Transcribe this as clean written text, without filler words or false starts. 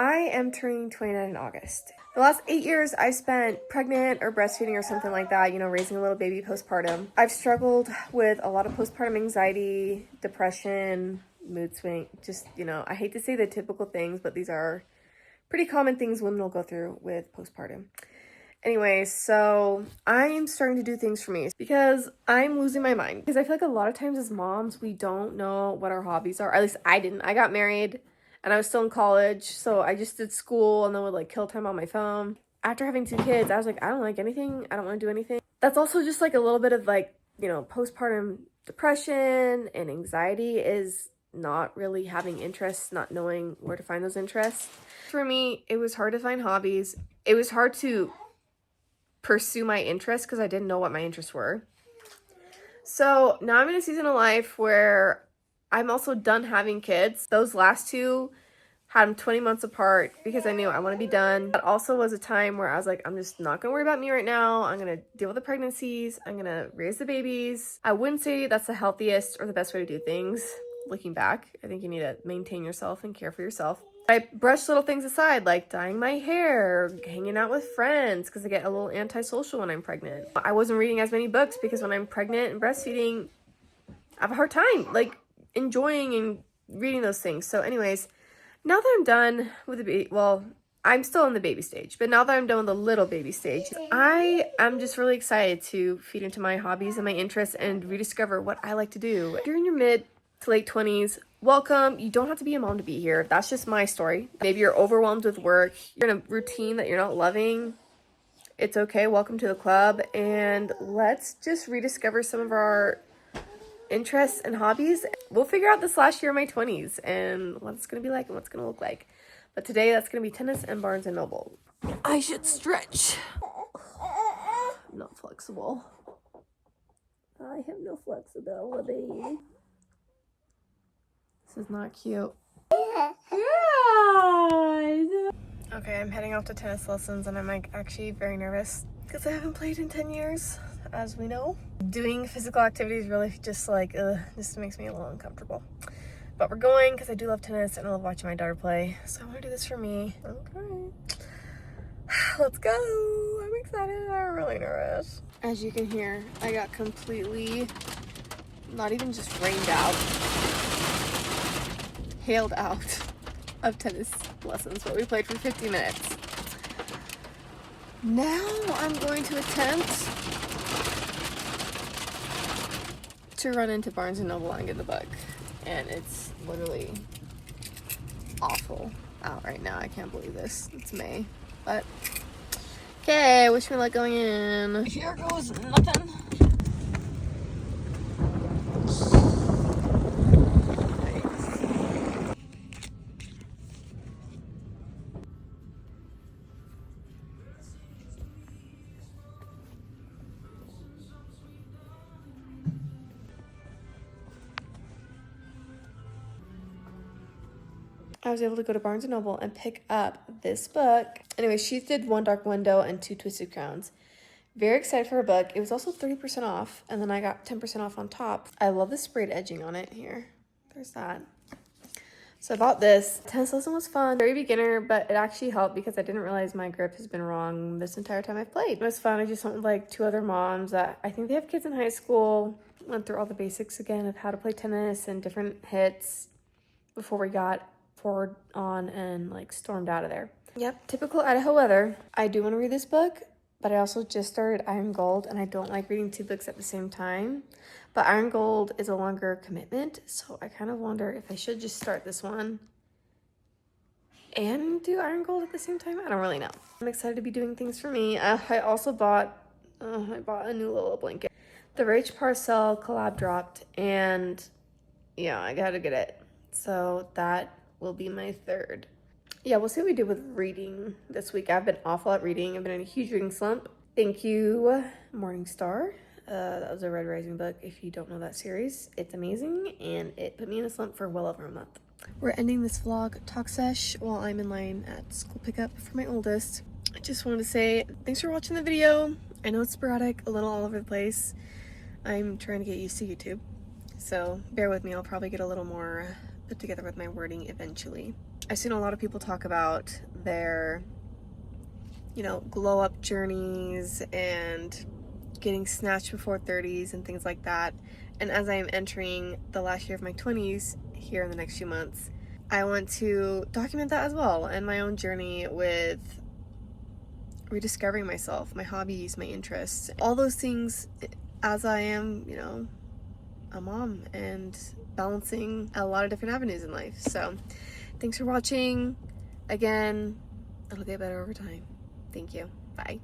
I am turning 29 in August. The last 8 years I spent pregnant or breastfeeding or something like that, you know, raising a little baby postpartum. I've struggled with a lot of postpartum anxiety, depression, mood swing, just, you know, I hate to say the typical things, but these are pretty common things women will go through with postpartum. Anyway, so I'm starting to do things for me because I'm losing my mind. Because I feel like a lot of times as moms, we don't know what our hobbies are. At least I didn't. I got married and I was still in college, so I just did school and then would like kill time on my phone. After having 2 kids, I was like, I don't like anything. I don't want to do anything. That's also just like a little bit of like, you know, postpartum depression and anxiety is not really having interests, not knowing where to find those interests. For me, it was hard to find hobbies. It was hard to pursue my interests because I didn't know what my interests were. So now I'm in a season of life where I'm also done having kids. Those last 2 had them 20 months apart because I knew I want to be done. That also was a time where I was like, I'm just not going to worry about me right now. I'm going to deal with the pregnancies. I'm going to raise the babies. I wouldn't say that's the healthiest or the best way to do things. Looking back, I think you need to maintain yourself and care for yourself. I brush little things aside, like dyeing my hair, hanging out with friends, because I get a little antisocial when I'm pregnant. I wasn't reading as many books because when I'm pregnant and breastfeeding, I have a hard time, like, enjoying and reading those things. So anyways, now that I'm done with the baby, well, I'm still in the baby stage, but now that I'm done with the little baby stage, I am just really excited to feed into my hobbies and my interests and rediscover what I like to do. If you're in your mid to late 20s, welcome. You don't have to be a mom to be here. That's just my story. Maybe you're overwhelmed with work, you're in a routine that you're not loving. It's okay. Welcome to the club, and let's just rediscover some of our interests and hobbies. We'll figure out this last year of my 20s and what it's gonna be like and what's gonna look like. But today that's gonna be tennis and Barnes and Noble. I should stretch. I'm not flexible. I have no flexibility. This is not cute. Okay, I'm heading off to tennis lessons and I'm like actually very nervous because I haven't played in 10 years, as we know. Doing physical activities really just like, just makes me a little uncomfortable. But we're going because I do love tennis and I love watching my daughter play. So I want to do this for me. Okay. Let's go. I'm excited. I'm really nervous. As you can hear, I got completely, not even just rained out, hailed out of tennis lessons, but we played for 50 minutes. Now I'm going to attempt to run into Barnes & Noble and get the book. And it's literally awful out right now. I can't believe this. It's May. But, okay, wish me luck going in. Here goes nothing. I was able to go to Barnes & Noble and pick up this book. Anyway, she did One Dark Window and Two Twisted Crowns. Very excited for her book. It was also 30% off, and then I got 10% off on top. I love the sprayed edging on it here. There's that. So I bought this. Tennis lesson was fun. Very beginner, but it actually helped because I didn't realize my grip has been wrong this entire time I've played. It was fun. I just went with like 2 other moms that I think they have kids in high school. Went through all the basics again of how to play tennis and different hits before we got forward on and like stormed out of there. Yep, typical Idaho weather. I do want to read this book, but I also just started Iron Gold and I don't like reading 2 books at the same time. But Iron Gold is a longer commitment, so I kind of wonder if I should just start this one and do Iron Gold at the same time. I don't really know. I'm excited to be doing things for me. I also bought a new little blanket. The Rach Parcell collab dropped and yeah, I gotta get it. So that will be my 3rd. Yeah, we'll see what we do with reading this week. I've been awful at reading. I've been in a huge reading slump. Thank you, Morningstar. That was a Red Rising book. If you don't know that series, it's amazing, and it put me in a slump for well over a month. We're ending this vlog talk sesh while I'm in line at school pickup for my oldest. I just wanted to say thanks for watching the video. I know it's sporadic, a little all over the place. I'm trying to get used to YouTube, so bear with me. I'll probably get a little more put together with my wording eventually. I've seen a lot of people talk about their, you know, glow up journeys and getting snatched before 30s and things like that. And as I am entering the last year of my 20s here in the next few months, I want to document that as well, and my own journey with rediscovering myself, my hobbies, my interests, all those things, as I am, you know, a mom and balancing a lot of different avenues in life. So thanks for watching. Again, it'll get better over time. Thank you. Bye.